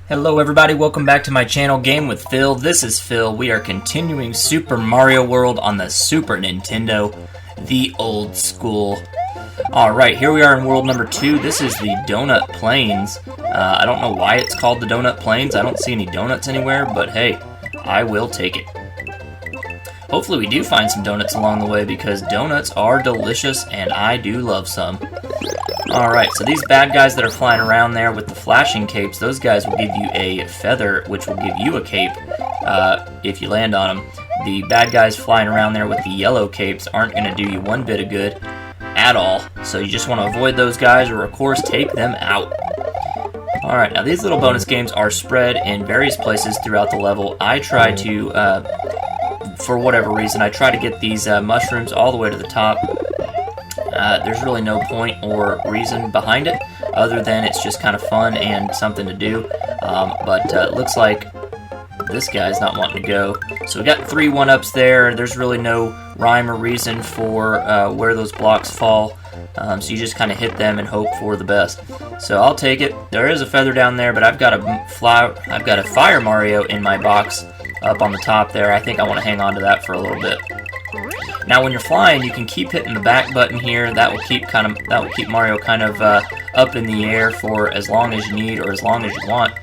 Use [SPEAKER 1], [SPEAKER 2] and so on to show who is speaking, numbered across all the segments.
[SPEAKER 1] Hello everybody, welcome back to my channel, Game with Phil. This is Phil. We are continuing Super Mario World on the Super Nintendo, the old school. Alright, here we are in world number 2. This is the Donut Plains. I don't know why it's called the Donut Plains. I don't see any donuts anywhere, but hey, I will take it. Hopefully we do find some donuts along the way because donuts are delicious and I do love some. Alright, so these bad guys that are flying around there with the flashing capes, those guys will give you a feather, which will give you a cape if you land on them. The bad guys flying around there with the yellow capes aren't going to do you one bit of good at all, so you just want to avoid those guys or, of course, take them out. Alright, now these little bonus games are spread in various places throughout the level. I try to, for whatever reason, I try to get these mushrooms all the way to the top. There's really no point or reason behind it, other than it's just kind of fun and something to do. But it looks like this guy's not wanting to go. So we got 3 1-ups there. There's really no rhyme or reason for where those blocks fall. So you just kind of hit them and hope for the best. So I'll take it. There is a feather down there, but I've got a Fire Mario in my box up on the top there. I think I want to hang on to that for a little bit. Now, when you're flying, you can keep hitting the back button here. That will keep Mario kind of up in the air for as long as you need or as long as you want.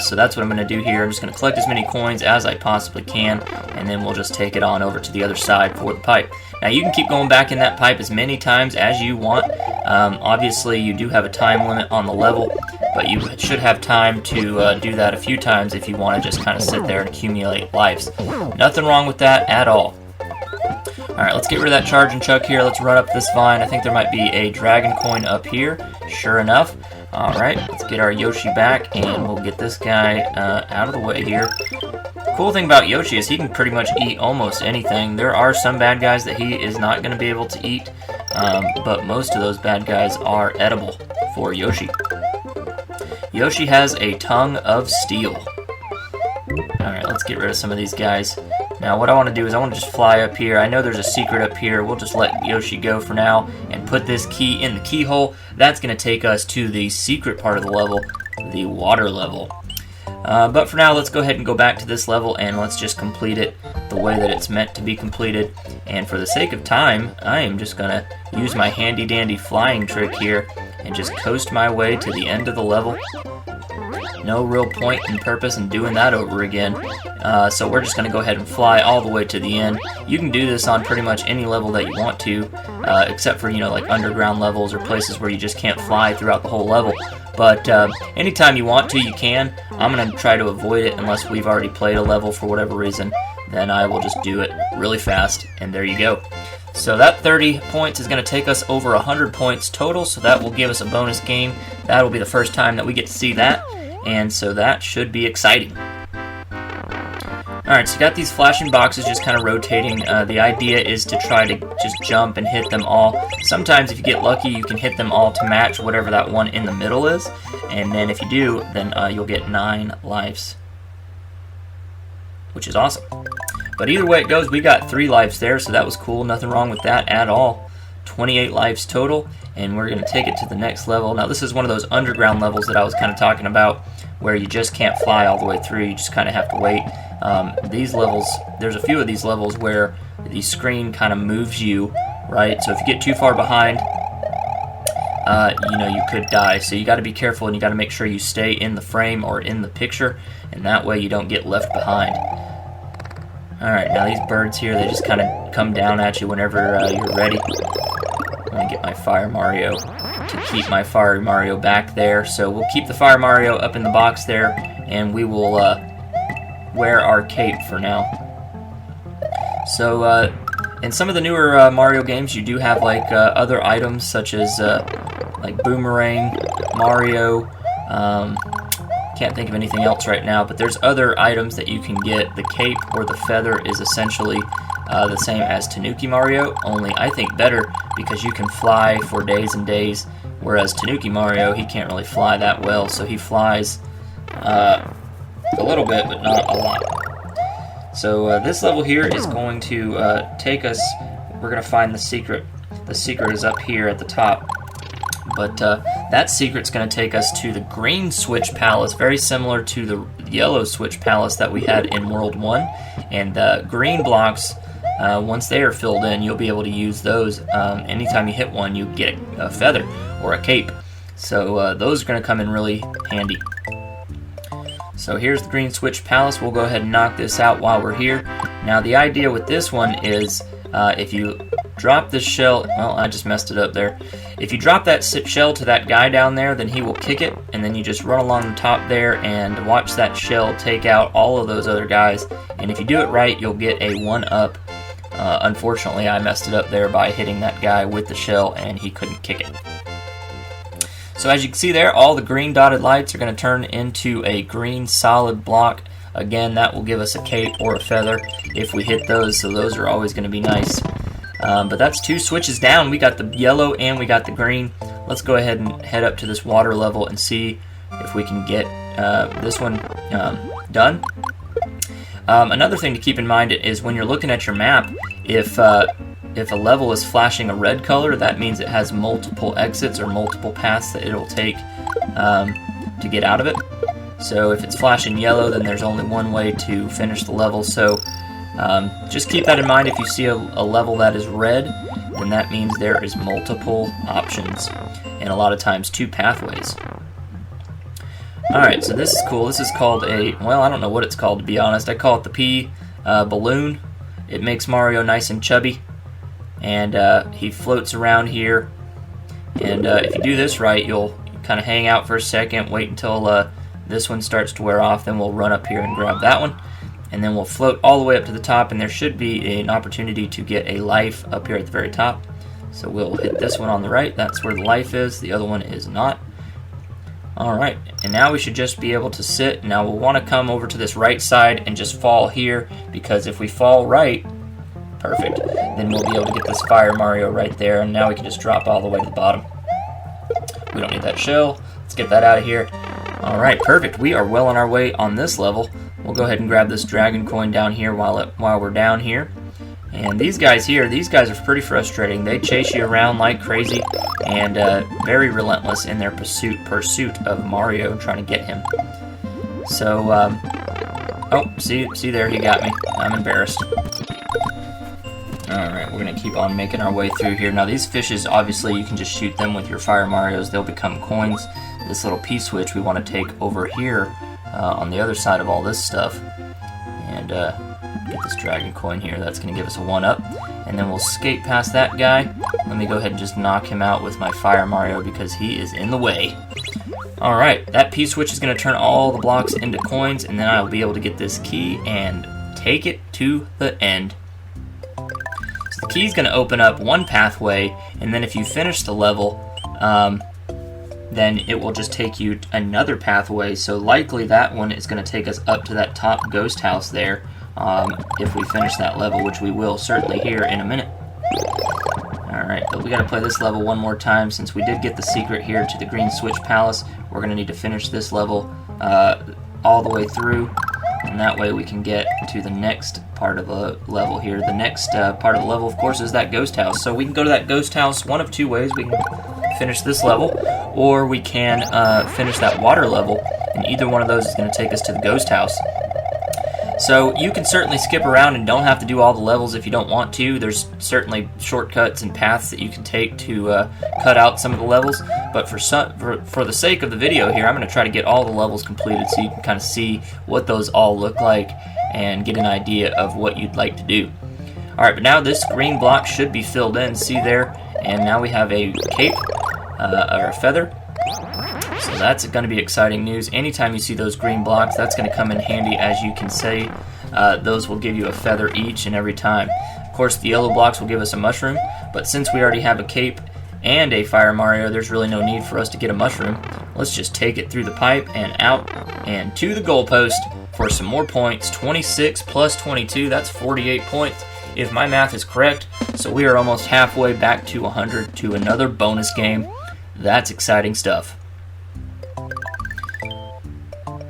[SPEAKER 1] So that's what I'm going to do here. I'm just going to collect as many coins as I possibly can, and then we'll just take it on over to the other side for the pipe. Now, you can keep going back in that pipe as many times as you want. Obviously, you do have a time limit on the level, but you should have time to do that a few times if you want to just kind of sit there and accumulate lives. Nothing wrong with that at all. Alright, let's get rid of that charge and chuck here. Let's run up this vine. I think there might be a dragon coin up here. Sure enough. Alright, let's get our Yoshi back, and we'll get this guy out of the way here. Cool thing about Yoshi is he can pretty much eat almost anything. There are some bad guys that he is not going to be able to eat, but most of those bad guys are edible for Yoshi. Yoshi has a tongue of steel. Alright, let's get rid of some of these guys. Now what I want to do is I want to just fly up here. I know there's a secret up here. We'll just let Yoshi go for now and put this key in the keyhole. That's going to take us to the secret part of the level, the water level. But for now, let's go ahead and go back to this level and let's just complete it the way that it's meant to be completed. And for the sake of time, I am just going to use my handy dandy flying trick here and just coast my way to the end of the level. No real point and purpose in doing that over again. So we're just going to go ahead and fly all the way to the end. You can do this on pretty much any level that you want to, except for, like underground levels or places where you just can't fly throughout the whole level. But anytime you want to, you can. I'm going to try to avoid it unless we've already played a level for whatever reason. Then I will just do it really fast, and there you go. So that 30 points is going to take us over 100 points total, so that will give us a bonus game. That will be the first time that we get to see that. And so that should be exciting. Alright, so you got these flashing boxes just kind of rotating. The idea is to try to just jump and hit them all. Sometimes if you get lucky, you can hit them all to match whatever that one in the middle is. And then if you do, then you'll get 9 lives. Which is awesome. But either way it goes, we got 3 lives there, so that was cool. Nothing wrong with that at all. 28 lives total, and we're going to take it to the next level. Now this is one of those underground levels that I was kind of talking about, where you just can't fly all the way through, you just kind of have to wait. These levels, there's a few of these levels where the screen kind of moves you, right? So if you get too far behind, you could die. So you got to be careful, and you got to make sure you stay in the frame or in the picture, and that way you don't get left behind. Alright, now these birds here, they just kind of come down at you whenever you're ready. I'm going to get my Fire Mario to keep my Fire Mario back there. So we'll keep the Fire Mario up in the box there, and we will wear our cape for now. So in some of the newer Mario games, you do have like other items such as like Boomerang, Mario. Can't think of anything else right now, but there's other items that you can get. The cape or the feather is essentially the same as Tanuki Mario, only I think better because you can fly for days and days, whereas Tanuki Mario, he can't really fly that well, so he flies a little bit, but not a lot. So this level here is going to take us, we're going to find the secret. The secret is up here at the top. But that secret's going to take us to the green switch palace, very similar to the yellow switch palace that we had in World 1. And green blocks, once they are filled in, you'll be able to use those. Anytime you hit one, you get a feather or a cape. So those are going to come in really handy. So here's the green switch palace. We'll go ahead and knock this out while we're here. Now the idea with this one is if you drop this shell, well, I just messed it up there. If you drop that shell to that guy down there, then he will kick it, and then you just run along the top there and watch that shell take out all of those other guys. And if you do it right, you'll get a 1-up. Unfortunately, I messed it up there by hitting that guy with the shell, and he couldn't kick it. So as you can see there, all the green dotted lights are going to turn into a green solid block. Again, that will give us a cape or a feather if we hit those, so those are always going to be nice. But that's 2 switches down. We got the yellow and we got the green. Let's go ahead and head up to this water level and see if we can get this one done. Another thing to keep in mind is when you're looking at your map, if a level is flashing a red color, that means it has multiple exits or multiple paths that it'll take to get out of it. So if it's flashing yellow, then there's only one way to finish the level. So just keep that in mind. If you see a level that is red, then that means there is multiple options, and a lot of times 2 pathways. Alright, so this is cool. This is called well, I don't know what it's called, to be honest. I call it the pea balloon. It makes Mario nice and chubby, and he floats around here. And if you do this right, you'll kind of hang out for a second, wait until this one starts to wear off, then we'll run up here and grab that one. And then we'll float all the way up to the top, and there should be an opportunity to get a life up here at the very top. So we'll hit this one on the right. That's where the life is. The other one is not. Alright, and now we should just be able to sit. Now we'll want to come over to this right side and just fall here, because if we fall right, perfect, then we'll be able to get this Fire Mario right there, and now we can just drop all the way to the bottom. We don't need that shell. Let's get that out of here. Alright, perfect. We are well on our way on this level. We'll go ahead and grab this dragon coin down here while we're down here. And these guys here, these guys are pretty frustrating. They chase you around like crazy, and very relentless in their pursuit of Mario, trying to get him. So, oh, see there, he got me. I'm embarrassed. Alright, we're going to keep on making our way through here. Now these fishes, obviously you can just shoot them with your Fire Marios. They'll become coins. This little P-switch we want to take over here on the other side of all this stuff. And get this dragon coin here. That's going to give us a 1-up. And then we'll skate past that guy. Let me go ahead and just knock him out with my Fire Mario because he is in the way. Alright, that P-switch is going to turn all the blocks into coins, and then I'll be able to get this key and take it to the end. So the key is going to open up one pathway, and then if you finish the level, then it will just take you another pathway. So likely that one is going to take us up to that top ghost house there, if we finish that level, which we will certainly here in a minute. Alright, but we got to play this level one more time. Since we did get the secret here to the Green Switch Palace, we're going to need to finish this level all the way through, and that way we can get to the next part of the level here. The next part of the level, of course, is that ghost house. So we can go to that ghost house one of 2 ways. We can finish this level, or we can finish that water level, and either one of those is going to take us to the ghost house. So you can certainly skip around and don't have to do all the levels if you don't want to. There's certainly shortcuts and paths that you can take to cut out some of the levels, but for the sake of the video here, I'm going to try to get all the levels completed so you can kind of see what those all look like and get an idea of what you'd like to do. Alright, but now this green block should be filled in, see there, and now we have a cape, or a feather. So that's going to be exciting news. Anytime you see those green blocks, that's going to come in handy. As you can see, those will give you a feather each and every time. Of course, the yellow blocks will give us a mushroom, but since we already have a cape and a Fire Mario, there's really no need for us to get a mushroom. Let's just take it through the pipe and out and to the goalpost for some more points. 26 plus 22, that's 48 points if my math is correct. So we are almost halfway back to 100 to another bonus game. That's exciting stuff.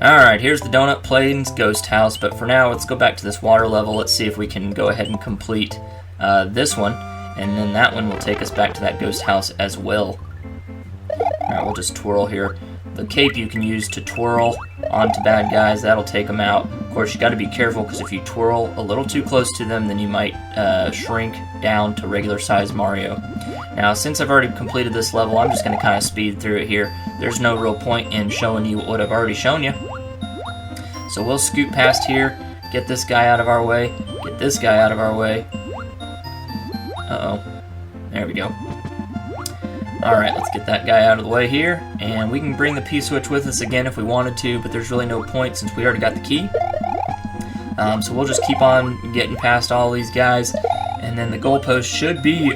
[SPEAKER 1] Alright, here's the Donut Plains Ghost House, but for now, let's go back to this water level. Let's see if we can go ahead and complete this one, and then that one will take us back to that ghost house as well. Alright, we'll just twirl here. The cape you can use to twirl onto bad guys, that'll take them out. Of course, you got to be careful, because if you twirl a little too close to them, then you might shrink down to regular size Mario. Now, since I've already completed this level, I'm just going to kind of speed through it here. There's no real point in showing you what I've already shown you. So we'll scoot past here, get this guy out of our way, get this guy out of our way. Uh-oh. There we go. Alright, let's get that guy out of the way here, and we can bring the P-switch with us again if we wanted to, but there's really no point since we already got the key. So we'll just keep on getting past all these guys, and then the goalpost should be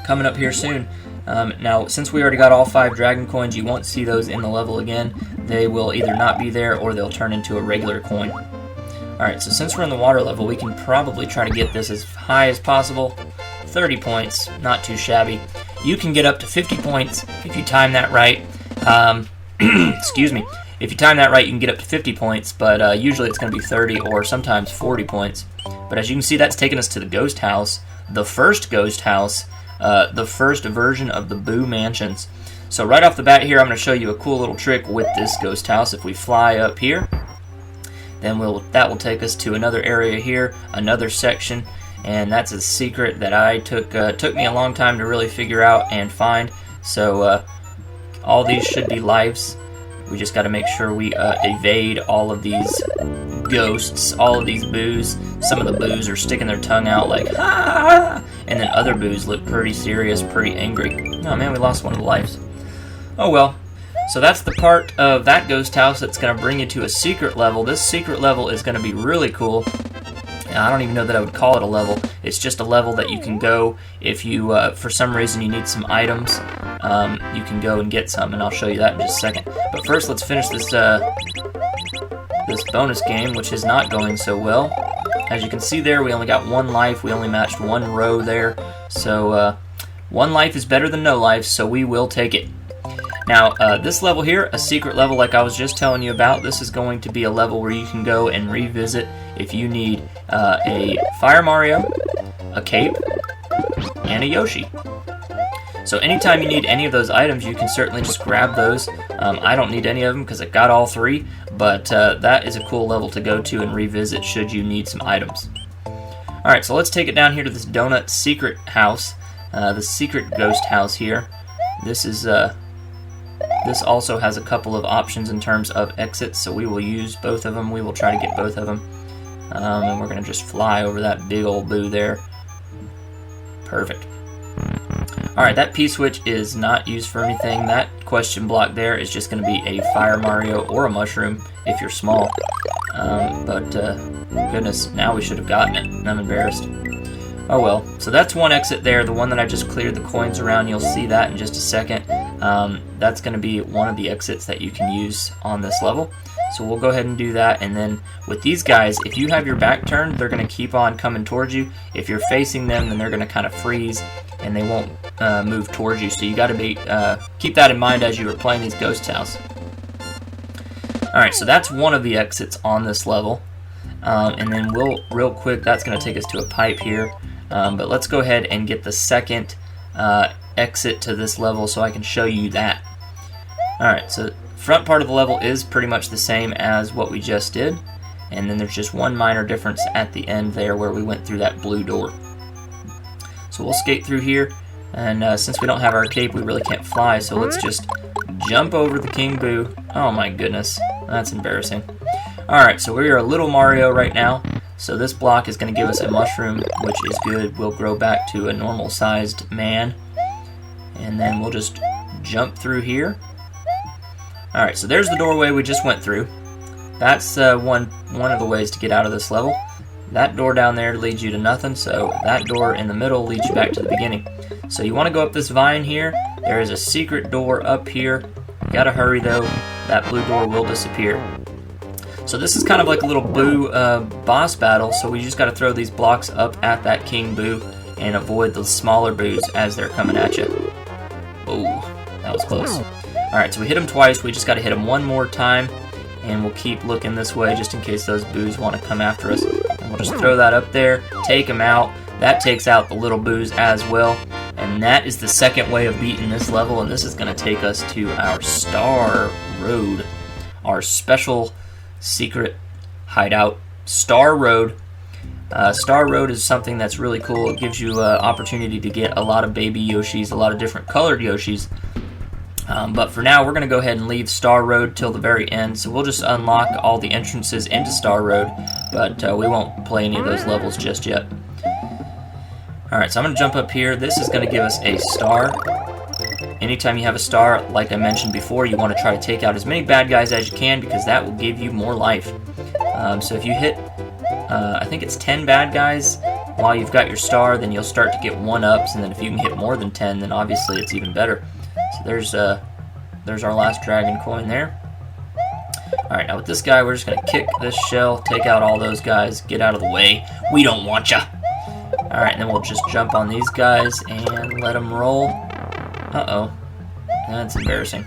[SPEAKER 1] coming up here soon. Now, since we already got all 5 dragon coins, you won't see those in the level again. They will either not be there, or they'll turn into a regular coin. Alright, so since we're in the water level, we can probably try to get this as high as possible. 30 points, not too shabby. You can get up to 50 points if you time that right. Excuse me. If you time that right, you can get up to 50 points, but usually it's going to be 30 or sometimes 40 points. But as you can see, that's taken us to the ghost house, the first ghost house, the first version of the Boo Mansions. So right off the bat here, I'm going to show you a cool little trick with this ghost house. If we fly up here, then that will take us to another area here, another section. And that's a secret that I took me a long time to really figure out and find. So all these should be lives. We just got to make sure we evade all of these ghosts, all of these boos. Some of the boos are sticking their tongue out like, ah! And then other boos look pretty serious, pretty angry. Oh man, we lost one of the lives. Oh well. So that's the part of that ghost house that's going to bring you to a secret level. This secret level is going to be really cool. I don't even know that I would call it a level. It's just a level that you can go if you, for some reason, you need some items. You can go and get some, and I'll show you that in just a second. But first, let's finish this this bonus game, which is not going so well. As you can see there, we only got 1 life. We only matched 1 row there. So 1 life is better than no life, so we will take it. Now, this level here, a secret level like I was just telling you about, this is going to be a level where you can go and revisit if you need a Fire Mario, a cape, and a Yoshi. So anytime you need any of those items, you can certainly just grab those. I don't need any of them because I got all 3, but that is a cool level to go to and revisit should you need some items. Alright, so let's take it down here to this donut secret house, the secret ghost house here. This is this also has a couple of options in terms of exits, so we will use both of them. We will try to get both of them. And we're going to just fly over that big old boo there. Perfect. Alright, that P-switch is not used for anything. That question block there is just going to be a Fire Mario or a mushroom if you're small. Goodness, now we should have gotten it. And I'm embarrassed. Oh well, so that's one exit there, the one that I just cleared the coins around. You'll see that in just a second. That's going to be one of the exits that you can use on this level. So we'll go ahead and do that, and then with these guys, if you have your back turned, they're going to keep on coming towards you. If you're facing them, then they're going to kind of freeze, and they won't move towards you. So you got to keep that in mind as you are playing these ghost house. Alright, so that's one of the exits on this level. And then real quick, that's going to take us to a pipe here. But let's go ahead and get the second exit to this level so I can show you that. Alright, so front part of the level is pretty much the same as what we just did. And then there's just one minor difference at the end there where we went through that blue door. So we'll skate through here. And since we don't have our cape, we really can't fly. So let's just jump over the King Boo. Oh my goodness, that's embarrassing. Alright, so we are a little Mario right now. So this block is going to give us a mushroom, which is good. We'll grow back to a normal-sized man. And then we'll just jump through here. Alright, so there's the doorway we just went through. That's one of the ways to get out of this level. That door down there leads you to nothing, so that door in the middle leads you back to the beginning. So you want to go up this vine here. There is a secret door up here. You gotta hurry though. That blue door will disappear. So this is kind of like a little Boo boss battle, so we just got to throw these blocks up at that King Boo and avoid the smaller boos as they're coming at you. Oh, that was close. Alright, so we hit them twice, we just got to hit them one more time, and we'll keep looking this way just in case those boos want to come after us. And we'll just throw that up there, take them out. That takes out the little boos as well. And that is the second way of beating this level, and this is going to take us to our Star Road, our special secret hideout, Star Road. Star Road is something that's really cool. It gives you an opportunity to get a lot of baby Yoshis, a lot of different colored Yoshis. But for now, we're going to go ahead and leave Star Road till the very end, so we'll just unlock all the entrances into Star Road, but we won't play any of those levels just yet. Alright, so I'm going to jump up here. This is going to give us a star. Anytime you have a star, like I mentioned before, you want to try to take out as many bad guys as you can, because that will give you more life. So if you hit, I think it's 10 bad guys while you've got your star, then you'll start to get 1-ups, and then if you can hit more than 10, then obviously it's even better. So there's our last dragon coin there. Alright, now with this guy, we're just going to kick this shell, take out all those guys, get out of the way. We don't want ya! Alright, and then we'll just jump on these guys and let them roll. Uh-oh. That's embarrassing.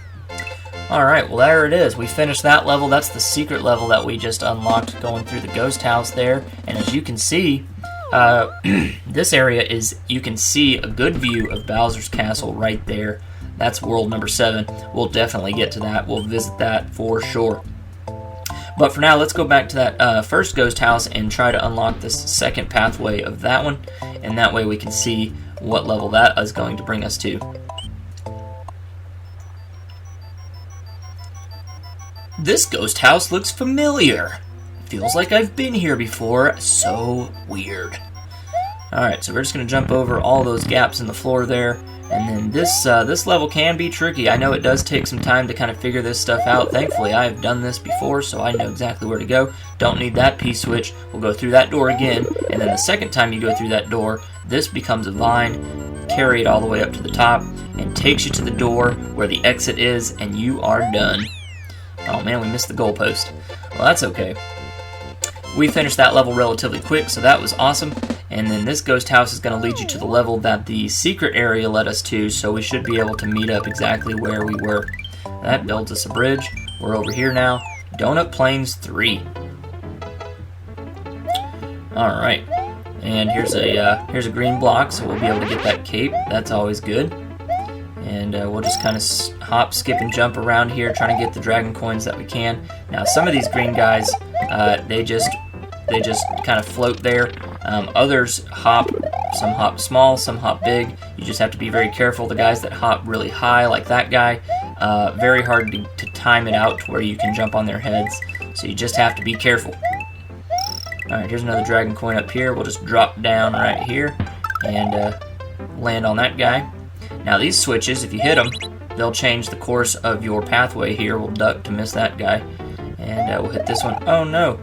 [SPEAKER 1] Alright, well there it is. We finished that level. That's the secret level that we just unlocked going through the ghost house there. And as you can see, this area is, you can see a good view of Bowser's Castle right there. That's world number 7. We'll definitely get to that. We'll visit that for sure. But for now, let's go back to that first ghost house and try to unlock this second pathway of that one. And that way we can see what level that is going to bring us to. This ghost house looks familiar. Feels like I've been here before. So weird. Alright, so we're just going to jump over all those gaps in the floor there. And then this level can be tricky. I know it does take some time to kind of figure this stuff out. Thankfully, I've done this before, so I know exactly where to go. Don't need that P-switch. We'll go through that door again, and then the second time you go through that door, this becomes a vine, carry it all the way up to the top, and takes you to the door where the exit is, and you are done. Oh man, we missed the goalpost. Well, that's okay. We finished that level relatively quick, so that was awesome. And then this ghost house is going to lead you to the level that the secret area led us to, so we should be able to meet up exactly where we were. That builds us a bridge. We're over here now. Donut Plains 3. Alright. And here's a green block, so we'll be able to get that cape. That's always good. And we'll just kind of hop, skip, and jump around here, trying to get the dragon coins that we can. Now, some of these green guys, they just kind of float there. Others hop, some hop small, some hop big. You just have to be very careful. The guys that hop really high, like that guy, very hard to time it out to where you can jump on their heads. So you just have to be careful. Alright, here's another dragon coin up here. We'll just drop down right here and land on that guy. Now these switches, if you hit them, they'll change the course of your pathway here. We'll duck to miss that guy. And we'll hit this one. Oh no!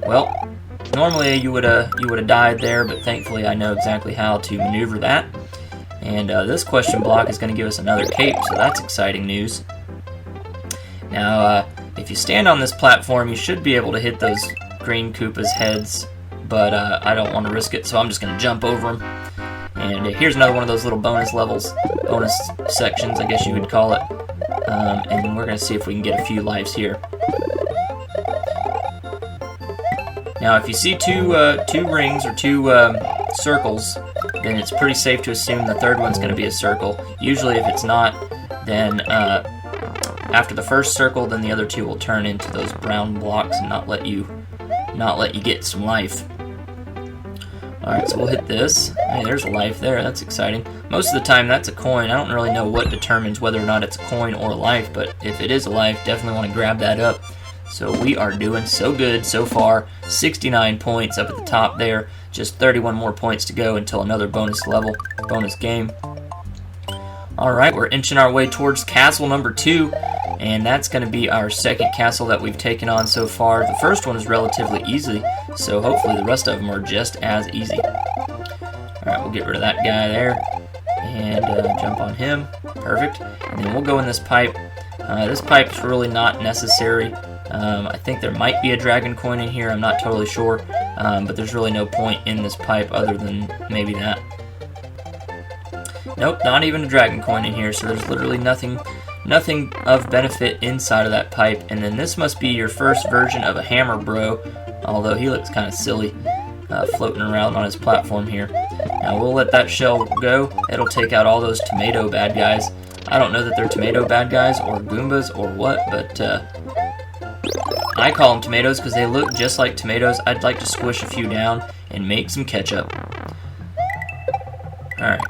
[SPEAKER 1] Well, normally you would have died there, but thankfully I know exactly how to maneuver that. And this question block is going to give us another cape, so that's exciting news. Now, if you stand on this platform, you should be able to hit those green Koopas' heads, but I don't want to risk it, so I'm just going to jump over them. And here's another one of those little bonus levels, bonus sections, I guess you would call it. And we're going to see if we can get a few lives here. Now, if you see two rings or two circles, then it's pretty safe to assume the third one's going to be a circle. Usually, if it's not, then after the first circle, then the other two will turn into those brown blocks and not let you get some life. Alright, so we'll hit this. Hey, there's a life there. That's exciting. Most of the time, that's a coin. I don't really know what determines whether or not it's a coin or a life, but if it is a life, definitely want to grab that up. So we are doing so good so far. 69 points up at the top there. Just 31 more points to go until another bonus level, bonus game. Alright, we're inching our way towards castle number 2. And that's going to be our second castle that we've taken on so far. The first one is relatively easy, so hopefully the rest of them are just as easy. Alright, we'll get rid of that guy there, and jump on him. Perfect. And then we'll go in this pipe. This pipe's really not necessary. I think there might be a dragon coin in here, I'm not totally sure, but there's really no point in this pipe other than maybe that. Nope, not even a dragon coin in here, so there's literally nothing of benefit inside of that pipe. And then this must be your first version of a Hammer Bro, although he looks kind of silly floating around on his platform here. Now we'll let that shell go. It'll take out all those tomato bad guys. I don't know that they're tomato bad guys or Goombas or what, but I call them tomatoes because they look just like tomatoes. I'd like to squish a few down and make some ketchup. Alright.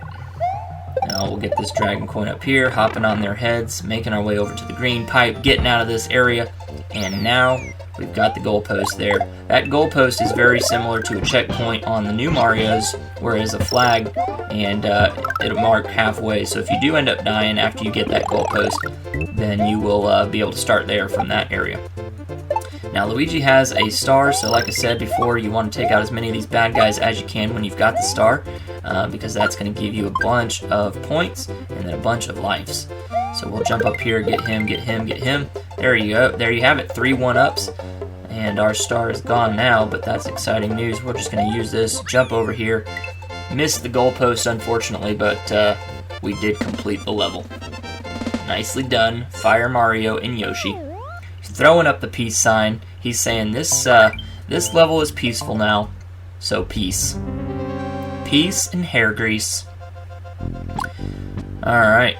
[SPEAKER 1] Now we'll get this dragon coin up here, hopping on their heads, making our way over to the green pipe, getting out of this area, and now we've got the goalpost there. That goalpost is very similar to a checkpoint on the new Marios, whereas a flag, and it'll mark halfway. So if you do end up dying after you get that goalpost, then you will be able to start there from that area. Now Luigi has a star, so like I said before, you want to take out as many of these bad guys as you can when you've got the star, because that's going to give you a bunch of points and then a bunch of lives. So we'll jump up here, get him, get him, get him. There you go. There you have it, 3 1-ups. And our star is gone now, but that's exciting news. We're just going to use this, jump over here. Missed the goalpost, unfortunately, but we did complete the level. Nicely done, Fire Mario and Yoshi. He's throwing up the peace sign. He's saying this level is peaceful now, so peace. Peace and hair grease. Alright,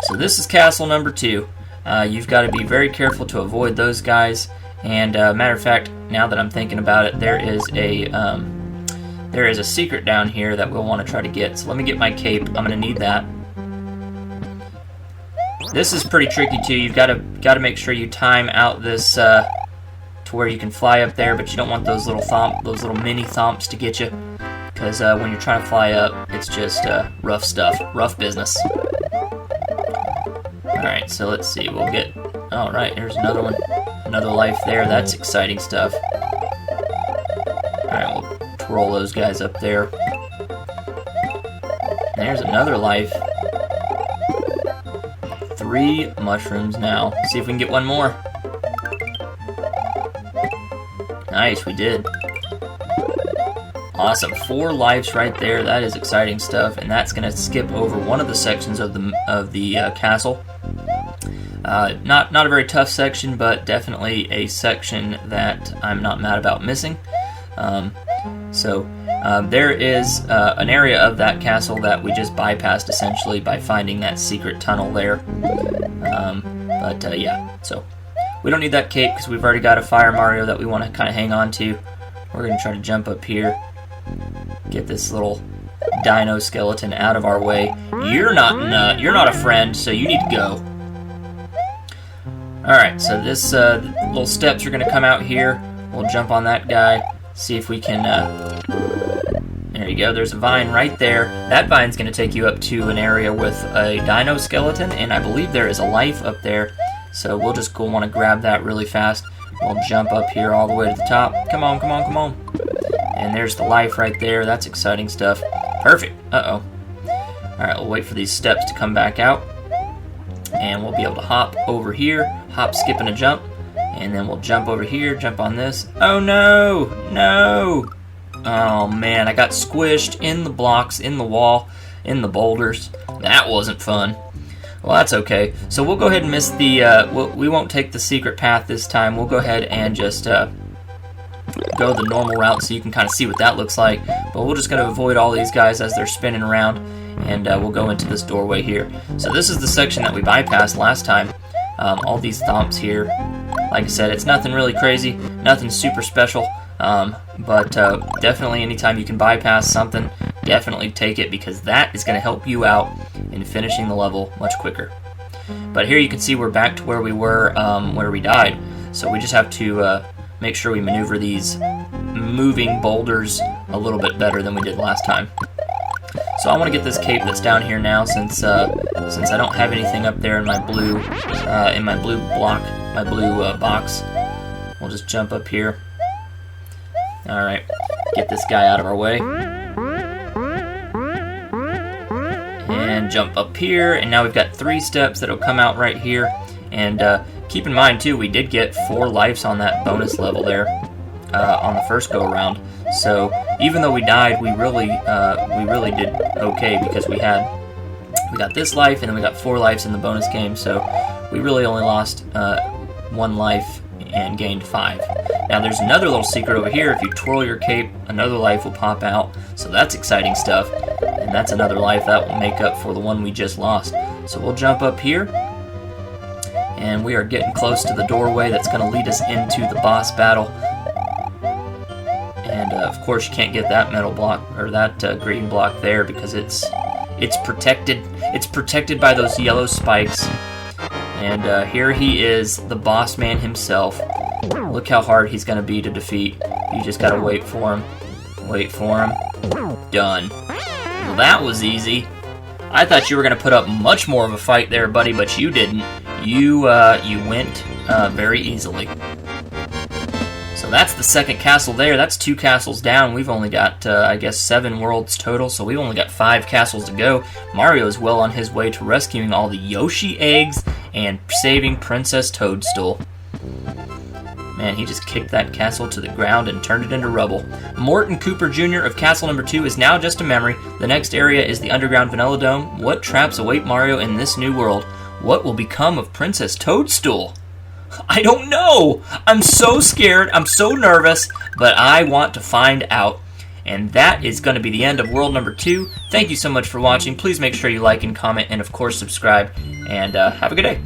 [SPEAKER 1] so this is castle number 2. You've got to be very careful to avoid those guys. And matter of fact, now that I'm thinking about it, there is a secret down here that we'll want to try to get. So let me get my cape. I'm going to need that. This is pretty tricky too. You've got to make sure you time out this to where you can fly up there, but you don't want those little mini thumps to get you, because when you're trying to fly up, it's just rough stuff, rough business. All right, so let's see. We'll get. All right, here's another one. Another life there. That's exciting stuff. Alright, we'll twirl those guys up there. There's another life. 3 mushrooms now. See if we can get one more. Nice, we did. Awesome. 4 lives right there. That is exciting stuff, and that's going to skip over one of the sections of the castle. Not a very tough section, but definitely a section that I'm not mad about missing. There is an area of that castle that we just bypassed essentially by finding that secret tunnel there. Yeah, so we don't need that cape because we've already got a Fire Mario that we want to kind of hang on to. We're going to try to jump up here, get this little dino skeleton out of our way. You're not a friend, so you need to go. Alright, so this little steps are going to come out here. We'll jump on that guy, see if we can... There you go, there's a vine right there. That vine's going to take you up to an area with a dino skeleton, and I believe there is a life up there. So we'll just go want to grab that really fast. We'll jump up here all the way to the top. Come on, come on, come on. And there's the life right there. That's exciting stuff. Perfect. Uh-oh. Alright, we'll wait for these steps to come back out. And we'll be able to hop over here, hop, skip, and a jump, and then we'll jump over here, jump on this. Oh no! No! Oh man, I got squished in the blocks, in the wall, in the boulders. That wasn't fun. Well, that's okay. So we'll go ahead and miss the, we won't take the secret path this time. We'll go ahead and just go the normal route so you can kind of see what that looks like. But we're just going to avoid all these guys as they're spinning around. And we'll go into this doorway here. So this is the section that we bypassed last time. All these thumps here. Like I said, it's nothing really crazy, nothing super special. But definitely anytime you can bypass something, definitely take it, because that is going to help you out in finishing the level much quicker. But here you can see we're back to where we were, where we died. So we just have to make sure we maneuver these moving boulders a little bit better than we did last time. So I want to get this cape that's down here now, since I don't have anything up there in my blue block, my blue box. We'll just jump up here. All right, get this guy out of our way, and jump up here. And now we've got 3 steps that'll come out right here. And keep in mind too, we did get 4 lives on that bonus level there on the first go around. So even though we died, we really did okay, because we got this life, and then we got 4 lives in the bonus game. So we really only lost 1 life and gained 5. Now there's another little secret over here. If you twirl your cape, another life will pop out. So that's exciting stuff. And that's another life that will make up for the one we just lost. So we'll jump up here. And we are getting close to the doorway that's going to lead us into the boss battle. And of course you can't get that metal block, or that green block there, because it's protected. It's protected by those yellow spikes. And here he is, the boss man himself. Look how hard he's going to be to defeat. You just got to wait for him. Wait for him. Done. Well, that was easy. I thought you were going to put up much more of a fight there, buddy, but you didn't. You went very easily. So that's the second castle there. That's 2 castles down. We've only got, I guess, 7 worlds total, so we've only got 5 castles to go. Mario is well on his way to rescuing all the Yoshi eggs and saving Princess Toadstool. Man, he just kicked that castle to the ground and turned it into rubble. Morton Cooper Jr. of Castle Number 2 is now just a memory. The next area is the underground Vanilla Dome. What traps await Mario in this new world? What will become of Princess Toadstool? I don't know! I'm so scared, I'm so nervous, but I want to find out. And that is going to be the end of World Number 2. Thank you so much for watching. Please make sure you like and comment and, of course, subscribe. And have a good day.